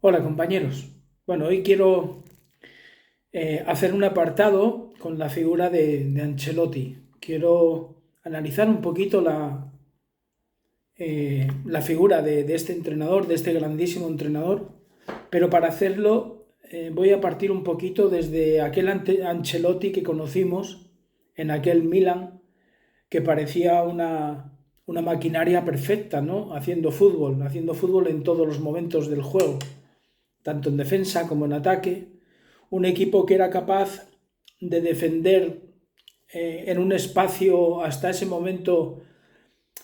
Hola compañeros. Bueno, hoy quiero hacer un apartado con la figura de Ancelotti. Quiero analizar un poquito la figura de este entrenador, de este grandísimo entrenador, pero para hacerlo voy a partir un poquito desde aquel Ancelotti que conocimos en aquel Milan, que parecía una maquinaria perfecta, ¿no? Haciendo fútbol en todos los momentos del juego, tanto en defensa como en ataque, un equipo que era capaz de defender en un espacio hasta ese momento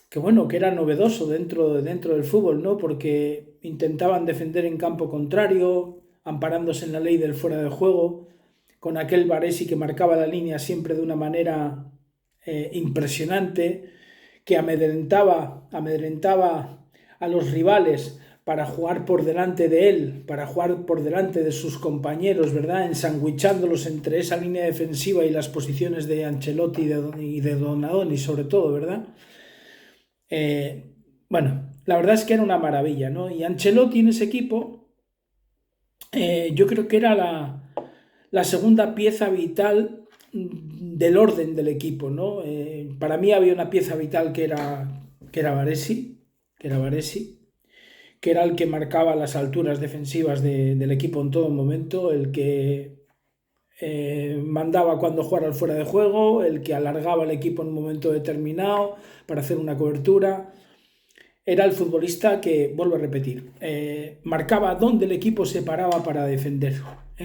que bueno, que era novedoso dentro del fútbol, ¿no? Porque intentaban defender en campo contrario, amparándose en la ley del fuera de juego, con aquel Baresi que marcaba la línea siempre de una manera impresionante, que amedrentaba a los rivales para jugar por delante de él, para jugar por delante de sus compañeros, ¿verdad? Ensandwichándolos entre esa línea defensiva y las posiciones de Ancelotti y de Donadoni, sobre todo, ¿verdad? Bueno, la verdad es que era una maravilla, ¿no? Y Ancelotti en ese equipo, yo creo que era la segunda pieza vital del orden del equipo, ¿no? Para mí había una pieza vital que era Baresi, que era Baresi, que era el que marcaba las alturas defensivas del equipo en todo momento, el que mandaba cuando jugara al fuera de juego, el que alargaba el equipo en un momento determinado para hacer una cobertura. Era el futbolista que, vuelvo a repetir, marcaba dónde el equipo se paraba para defender.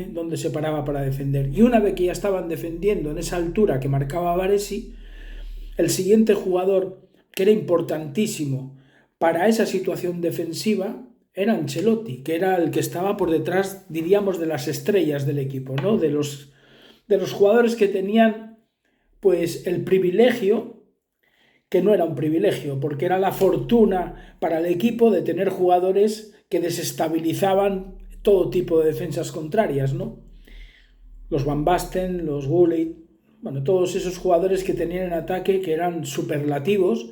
Dónde se paraba para defender. Y una vez que ya estaban defendiendo en esa altura que marcaba Varesi, el siguiente jugador que era importantísimo para esa situación defensiva era Ancelotti, que era el que estaba por detrás, diríamos, de las estrellas del equipo, ¿no? De los jugadores que tenían pues el privilegio, que no era un privilegio, porque era la fortuna para el equipo de tener jugadores que desestabilizaban todo tipo de defensas contrarias, ¿no? Los Van Basten, los Gullit, bueno, todos esos jugadores que tenían en ataque que eran superlativos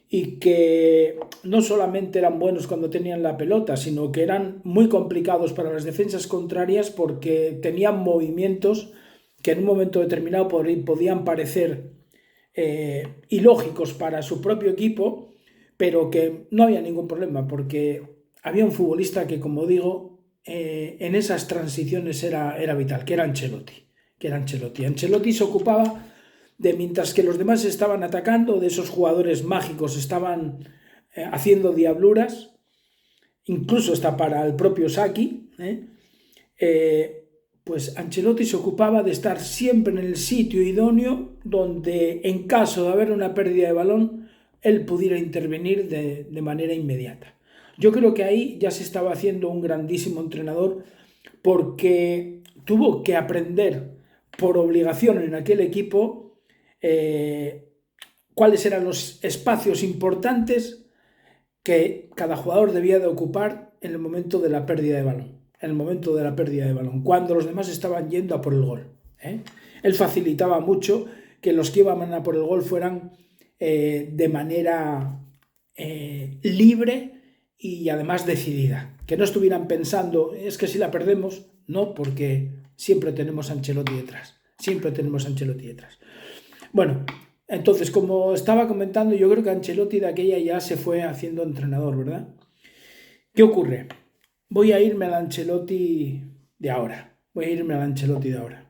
y que no solamente eran buenos cuando tenían la pelota, sino que eran muy complicados para las defensas contrarias porque tenían movimientos que en un momento determinado podían parecer ilógicos para su propio equipo, pero que no había ningún problema porque había un futbolista que, como digo, en esas transiciones era vital, que era Ancelotti. Ancelotti se ocupaba de, mientras que los demás estaban atacando, de esos jugadores mágicos estaban haciendo diabluras, incluso hasta para el propio Saki, pues Ancelotti se ocupaba de estar siempre en el sitio idóneo donde, en caso de haber una pérdida de balón, él pudiera intervenir de manera inmediata. Yo creo que ahí ya se estaba haciendo un grandísimo entrenador porque tuvo que aprender por obligación en aquel equipo cuáles eran los espacios importantes que cada jugador debía de ocupar en el momento de la pérdida de balón. En el momento de la pérdida de balón, cuando los demás estaban yendo a por el gol. Él facilitaba mucho que los que iban a por el gol fueran de manera libre y además decidida. Que no estuvieran pensando, es que si la perdemos, no, porque siempre tenemos a Ancelotti detrás. Siempre tenemos a Ancelotti detrás. Bueno, entonces, como estaba comentando, yo creo que Ancelotti de aquella ya se fue haciendo entrenador, ¿verdad? ¿Qué ocurre? Voy a irme al Ancelotti de ahora. Voy a irme al Ancelotti de ahora.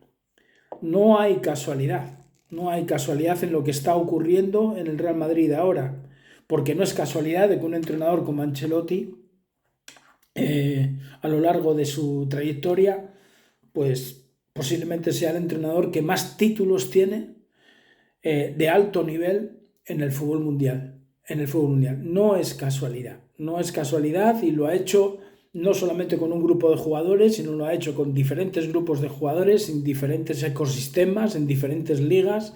No hay casualidad. No hay casualidad en lo que está ocurriendo en el Real Madrid ahora. Porque no es casualidad de que un entrenador como Ancelotti, a lo largo de su trayectoria, pues posiblemente sea el entrenador que más títulos tiene de alto nivel en el fútbol mundial. En el fútbol mundial. No es casualidad. No es casualidad y lo ha hecho no solamente con un grupo de jugadores, sino lo ha hecho con diferentes grupos de jugadores, en diferentes ecosistemas, en diferentes ligas,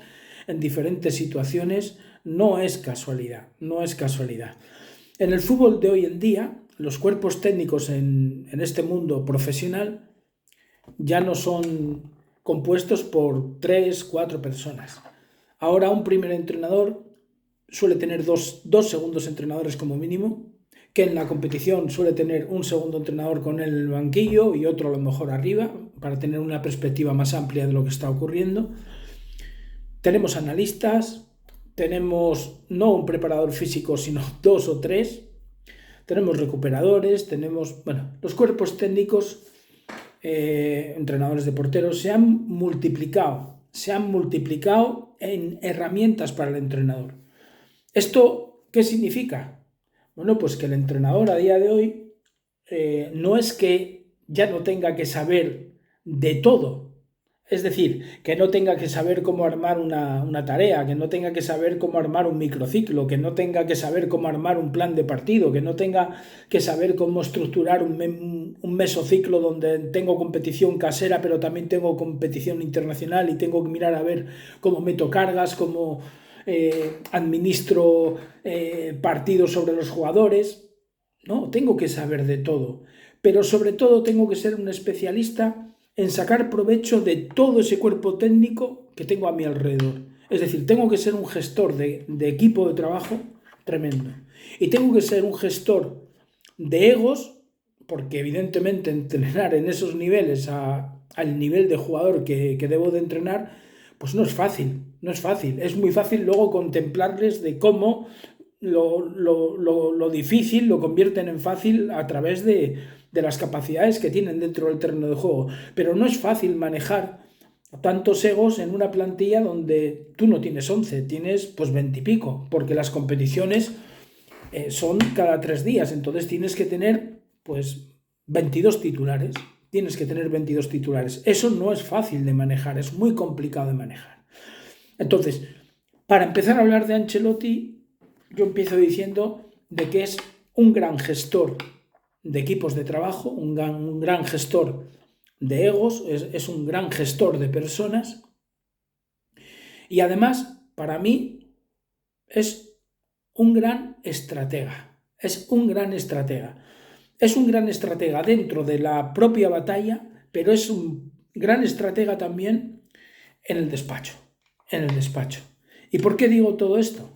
en diferentes situaciones. No es casualidad. No es casualidad. En el fútbol de hoy en día, los cuerpos técnicos en este mundo profesional ya no son compuestos por 3, 4 personas. Ahora un primer entrenador suele tener dos segundos entrenadores como mínimo, que en la competición suele tener un segundo entrenador con él en el banquillo y otro a lo mejor arriba, para tener una perspectiva más amplia de lo que está ocurriendo. Tenemos analistas, tenemos no un preparador físico, sino 2 o 3. Tenemos recuperadores, tenemos, bueno, los cuerpos técnicos, entrenadores de porteros, se han multiplicado en herramientas para el entrenador. ¿Esto qué significa? Bueno, pues que el entrenador a día de hoy no es que ya no tenga que saber de todo. Es decir, que no tenga que saber cómo armar una tarea, que no tenga que saber cómo armar un microciclo, que no tenga que saber cómo armar un plan de partido, que no tenga que saber cómo estructurar un mesociclo donde tengo competición casera, pero también tengo competición internacional y tengo que mirar a ver cómo meto cargas, cómo administro partidos sobre los jugadores. No, tengo que saber de todo, pero sobre todo tengo que ser un especialista en sacar provecho de todo ese cuerpo técnico que tengo a mi alrededor. Es decir, tengo que ser un gestor de equipo de trabajo tremendo. Y tengo que ser un gestor de egos, porque evidentemente entrenar en esos niveles al nivel de jugador que debo de entrenar, pues no es fácil, no es fácil. Es muy fácil luego contemplarles de cómo lo difícil lo convierten en fácil a través de las capacidades que tienen dentro del terreno de juego. Pero no es fácil manejar tantos egos en una plantilla donde tú no tienes 11, tienes pues 20 y pico, porque las competiciones son cada 3 días, entonces tienes que tener pues 22 titulares. Tienes que tener 22 titulares. Eso no es fácil de manejar, es muy complicado de manejar. Entonces, para empezar a hablar de Ancelotti, yo empiezo diciendo de que es un gran gestor de equipos de trabajo, un gran gestor de egos, es un gran gestor de personas y además, para mí, es un gran estratega. Es un gran estratega. Es un gran estratega dentro de la propia batalla, pero es un gran estratega también en el despacho. En el despacho. ¿Y por qué digo todo esto?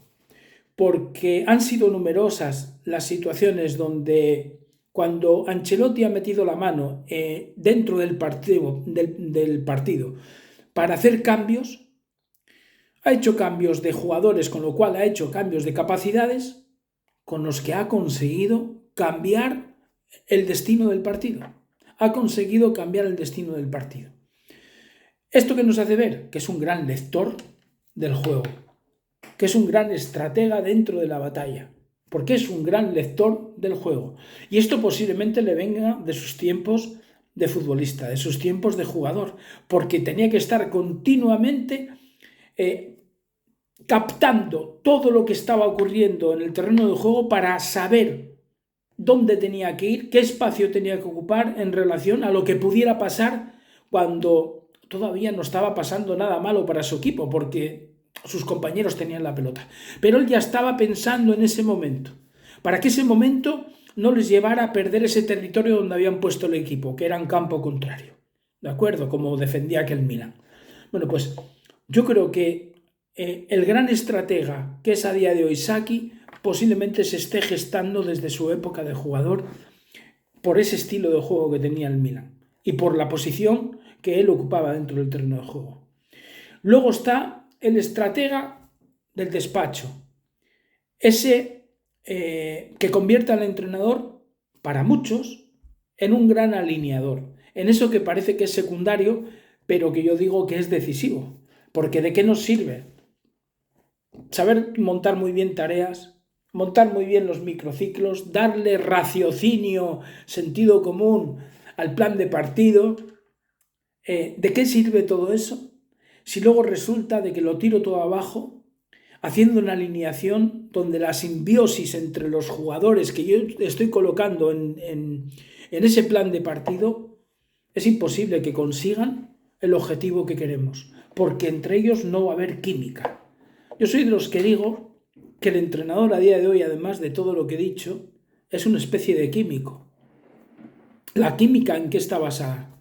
Porque han sido numerosas las situaciones donde cuando Ancelotti ha metido la mano dentro del partido para hacer cambios, ha hecho cambios de jugadores, con lo cual ha hecho cambios de capacidades con los que ha conseguido cambiar el destino del partido. Ha conseguido cambiar el destino del partido. ¿Esto qué nos hace ver? Que es un gran lector del juego, que es un gran estratega dentro de la batalla, porque es un gran lector del juego. Y esto posiblemente le venga de sus tiempos de futbolista, de sus tiempos de jugador, porque tenía que estar continuamente captando todo lo que estaba ocurriendo en el terreno de juego para saber dónde tenía que ir, qué espacio tenía que ocupar en relación a lo que pudiera pasar cuando todavía no estaba pasando nada malo para su equipo, porque sus compañeros tenían la pelota. Pero él ya estaba pensando en ese momento, para que ese momento no les llevara a perder ese territorio donde habían puesto el equipo, que era en campo contrario. ¿De acuerdo? Como defendía aquel Milan. Bueno, pues yo creo que el gran estratega que es a día de hoy Saki posiblemente se esté gestando desde su época de jugador por ese estilo de juego que tenía el Milan y por la posición que él ocupaba dentro del terreno de juego. Luego está el estratega del despacho, ese que convierte al entrenador, para muchos, en un gran alineador, en eso que parece que es secundario, pero que yo digo que es decisivo, porque ¿de qué nos sirve? Saber montar muy bien tareas, montar muy bien los microciclos, darle raciocinio, sentido común al plan de partido. ¿De qué sirve todo eso? Si luego resulta de que lo tiro todo abajo, haciendo una alineación donde la simbiosis entre los jugadores que yo estoy colocando en ese plan de partido, es imposible que consigan el objetivo que queremos, porque entre ellos no va a haber química. Yo soy de los que digo que el entrenador a día de hoy, además de todo lo que he dicho, es una especie de químico. ¿La química en qué está basada?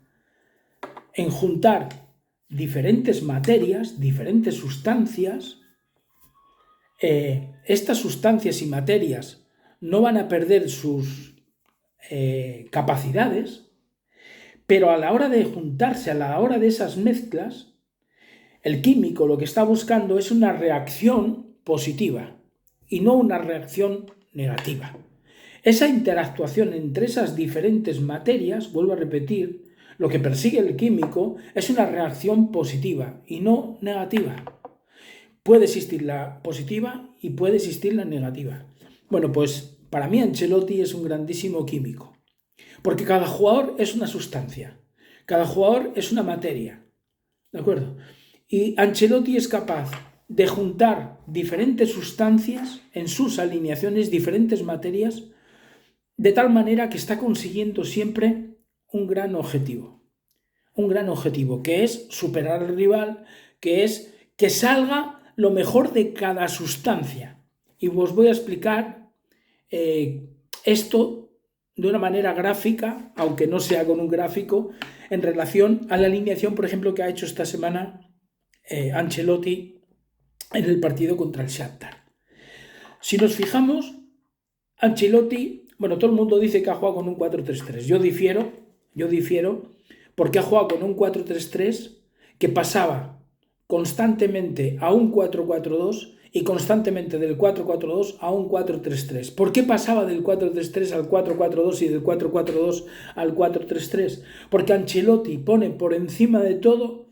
En juntar diferentes materias, diferentes sustancias. Estas sustancias y materias no van a perder sus capacidades, pero a la hora de juntarse, a la hora de esas mezclas, el químico lo que está buscando es una reacción positiva y no una reacción negativa. Esa interactuación entre esas diferentes materias, vuelvo a repetir, lo que persigue el químico es una reacción positiva y no negativa. Puede existir la positiva y puede existir la negativa. Bueno, pues para mí Ancelotti es un grandísimo químico, porque cada jugador es una sustancia, cada jugador es una materia, ¿de acuerdo? Y Ancelotti es capaz de juntar diferentes sustancias en sus alineaciones, diferentes materias, de tal manera que está consiguiendo siempre un gran objetivo, que es superar al rival, que es que salga lo mejor de cada sustancia. Y os voy a explicar esto de una manera gráfica, aunque no sea con un gráfico, en relación a la alineación, por ejemplo, que ha hecho esta semana Ancelotti en el partido contra el Shakhtar. Si nos fijamos, Ancelotti, bueno, todo el mundo dice que ha jugado con un 4-3-3. Yo difiero, porque ha jugado con un 4-3-3 que pasaba constantemente a un 4-4-2 y constantemente del 4-4-2 a un 4-3-3. ¿Por qué pasaba del 4-3-3 al 4-4-2 y del 4-4-2 al 4-3-3? Porque Ancelotti pone por encima de todo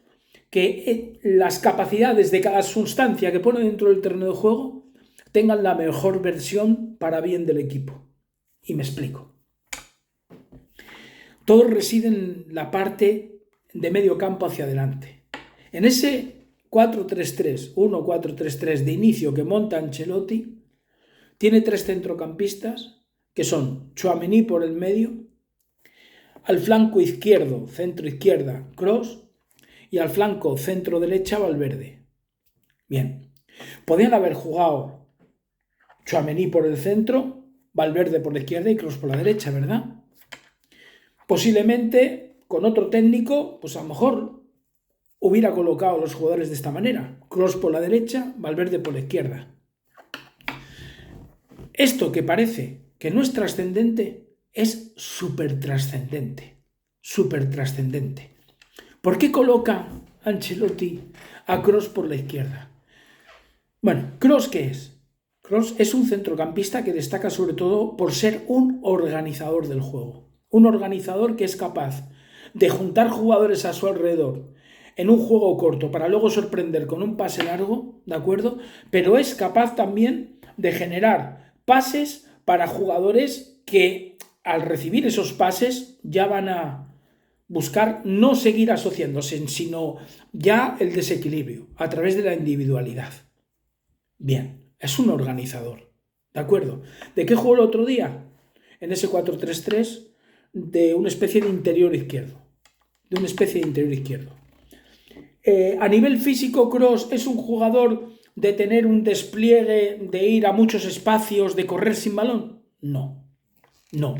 que las capacidades de cada sustancia que pone dentro del terreno de juego tengan la mejor versión para bien del equipo. Y me explico. Todo reside en la parte de medio campo hacia adelante. En ese 4-3-3, 1-4-3-3 de inicio que monta Ancelotti, tiene tres centrocampistas que son Tchouaméni por el medio, al flanco izquierdo, centro izquierda, Kroos, y al flanco centro derecha, Valverde. Bien, podían haber jugado Tchouaméni por el centro, Valverde por la izquierda y Kroos por la derecha, ¿verdad? Posiblemente con otro técnico, pues a lo mejor hubiera colocado a los jugadores de esta manera: Kroos por la derecha, Valverde por la izquierda. Esto que parece que no es trascendente es súper trascendente. ¿Por qué coloca Ancelotti a Kroos por la izquierda? Bueno, ¿Kroos qué es? Kroos es un centrocampista que destaca sobre todo por ser un organizador del juego. Un organizador que es capaz de juntar jugadores a su alrededor en un juego corto para luego sorprender con un pase largo, ¿de acuerdo? Pero es capaz también de generar pases para jugadores que al recibir esos pases ya van a buscar no seguir asociándose, sino ya el desequilibrio a través de la individualidad. Bien, es un organizador, ¿de acuerdo? ¿De qué jugó el otro día? En ese 4-3-3 de una especie de interior izquierdo. A nivel físico, Kroos es un jugador de tener un despliegue, de ir a muchos espacios, de correr sin balón. No,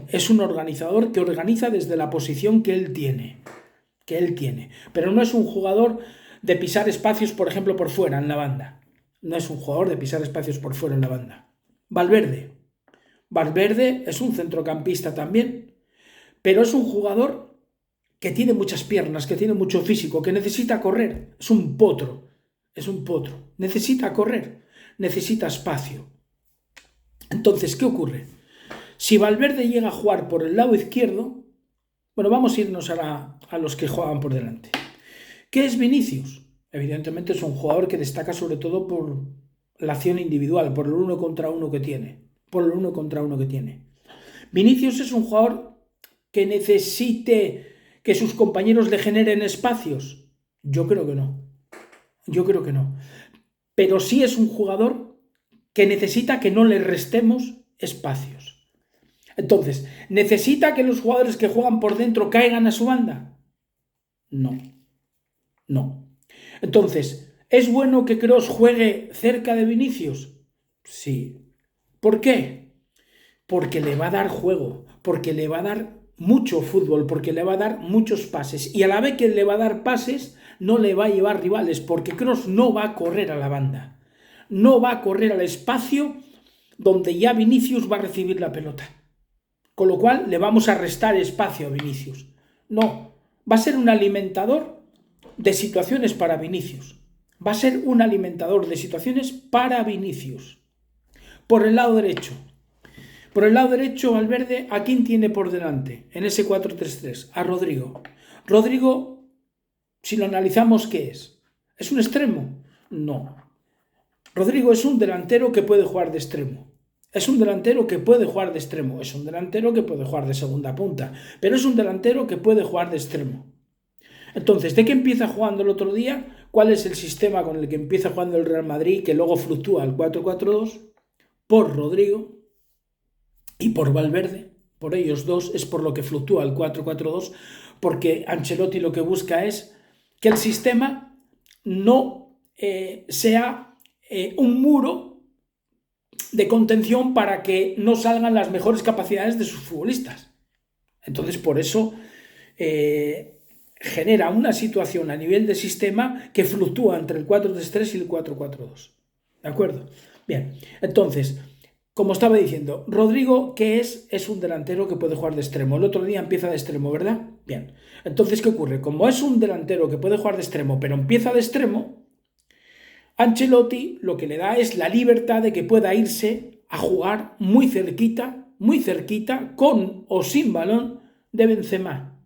es un organizador que organiza desde la posición que él tiene, pero no es un jugador de pisar espacios, por ejemplo, por fuera, en la banda. Valverde es un centrocampista también, pero es un jugador que tiene muchas piernas, que tiene mucho físico, que necesita correr. Es un potro. Necesita correr, necesita espacio. Entonces, ¿qué ocurre? Si Valverde llega a jugar por el lado izquierdo, bueno, vamos a irnos a los que juegan por delante. ¿Qué es Vinicius? Evidentemente es un jugador que destaca sobre todo por la acción individual, por el 1 contra 1 que tiene. Vinicius es un jugador que necesite que sus compañeros le generen espacios. Yo creo que no. Pero sí es un jugador que necesita que no le restemos espacios. Entonces, ¿necesita que los jugadores que juegan por dentro caigan a su banda? No. Entonces, ¿es bueno que Kroos juegue cerca de Vinicius? Sí. ¿Por qué? Porque le va a dar juego, porque le va a dar mucho fútbol, porque le va a dar muchos pases. Y a la vez que le va a dar pases, no le va a llevar rivales, porque Kroos no va a correr a la banda. No va a correr al espacio donde ya Vinicius va a recibir la pelota. Con lo cual le vamos a restar espacio a Vinicius. No, va a ser un alimentador de situaciones para Vinicius. Va a ser un alimentador de situaciones para Vinicius. Por el lado derecho. Por el lado derecho, Valverde, ¿a quién tiene por delante en ese 4-3-3? A Rodrigo. Rodrigo, si lo analizamos, ¿qué es? ¿Es un extremo? No. Rodrigo es un delantero que puede jugar de extremo. Es un delantero que puede jugar de extremo. Es un delantero que puede jugar de segunda punta. Pero es un delantero que puede jugar de extremo. Entonces, ¿de qué empieza jugando el otro día? ¿Cuál es el sistema con el que empieza jugando el Real Madrid, que luego fluctúa al 4-4-2? Por Rodrigo y por Valverde. Por ellos dos es por lo que fluctúa el 4-4-2, porque Ancelotti lo que busca es que el sistema no sea un muro de contención para que no salgan las mejores capacidades de sus futbolistas. Entonces, por eso genera una situación a nivel de sistema que fluctúa entre el 4-3-3 y el 4-4-2. ¿De acuerdo? Bien, entonces, como estaba diciendo, Rodrigo, ¿qué es? Es un delantero que puede jugar de extremo. El otro día empieza de extremo, ¿verdad? Bien, entonces, ¿qué ocurre? Como es un delantero que puede jugar de extremo, pero empieza de extremo, Ancelotti lo que le da es la libertad de que pueda irse a jugar muy cerquita, con o sin balón de Benzema.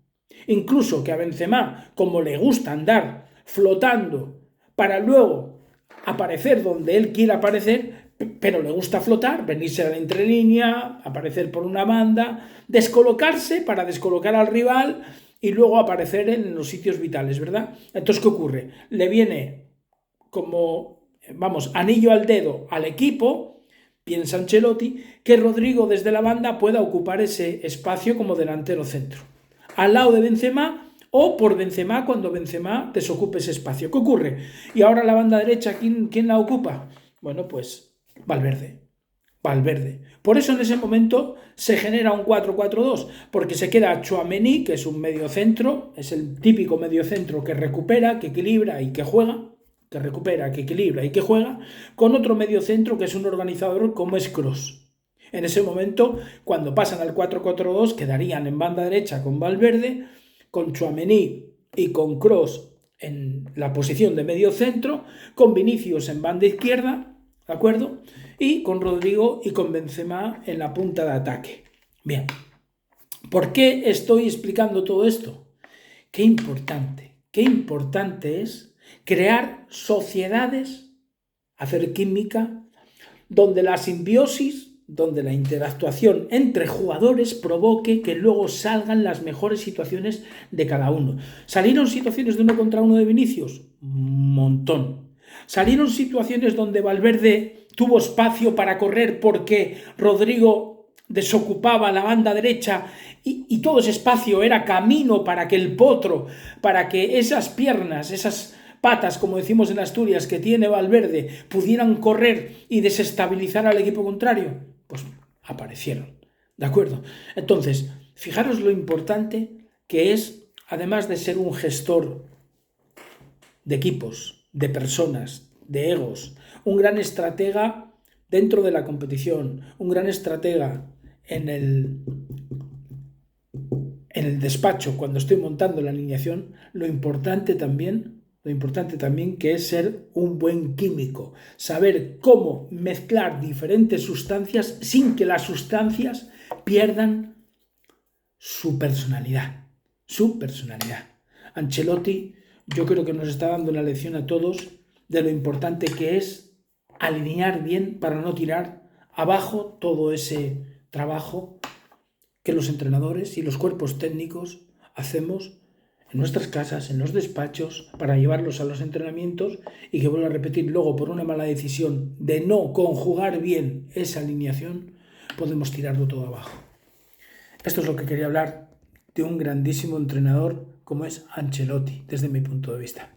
Incluso que a Benzema, como le gusta andar flotando para luego aparecer donde él quiera aparecer, pero le gusta flotar, venirse a la entrelínea, aparecer por una banda, descolocarse para descolocar al rival y luego aparecer en los sitios vitales, ¿verdad? Entonces, ¿qué ocurre? Le viene como, vamos, anillo al dedo al equipo, piensa Ancelotti, que Rodrigo desde la banda pueda ocupar ese espacio como delantero centro, al lado de Benzema o por Benzema cuando Benzema desocupe ese espacio. ¿Qué ocurre? Y ahora la banda derecha, ¿quién la ocupa? Bueno, pues Valverde. Por eso en ese momento se genera un 4-4-2, porque se queda Tchouaméni, que es un mediocentro, es el típico mediocentro que recupera, que equilibra y que juega, que recupera, que equilibra y que juega, con otro mediocentro que es un organizador como es Kroos. En ese momento, cuando pasan al 4-4-2, quedarían en banda derecha con Valverde, con Tchouaméni y con Kroos en la posición de medio centro, con Vinicius en banda izquierda, ¿de acuerdo? Y con Rodrigo y con Benzema en la punta de ataque. Bien, ¿por qué estoy explicando todo esto? Qué importante es crear sociedades, hacer química, donde la simbiosis, donde la interactuación entre jugadores provoque que luego salgan las mejores situaciones de cada uno. ¿Salieron situaciones de 1 contra 1 de Vinicius? Un montón. ¿Salieron situaciones donde Valverde tuvo espacio para correr porque Rodrigo desocupaba la banda derecha y todo ese espacio era camino para que el potro, para que esas piernas, esas patas, como decimos en Asturias, que tiene Valverde, pudieran correr y desestabilizar al equipo contrario? Pues aparecieron, ¿de acuerdo? Entonces, fijaros lo importante que es, además de ser un gestor de equipos, de personas, de egos, un gran estratega dentro de la competición, un gran estratega en el despacho cuando estoy montando la alineación, lo importante también que es ser un buen químico, saber cómo mezclar diferentes sustancias sin que las sustancias pierdan su personalidad. Ancelotti, yo creo que nos está dando una lección a todos de lo importante que es alinear bien para no tirar abajo todo ese trabajo que los entrenadores y los cuerpos técnicos hacemos en nuestras casas, en los despachos, para llevarlos a los entrenamientos y que, vuelvo a repetir, luego por una mala decisión de no conjugar bien esa alineación, podemos tirarlo todo abajo. Esto es lo que quería hablar de un grandísimo entrenador como es Ancelotti, desde mi punto de vista.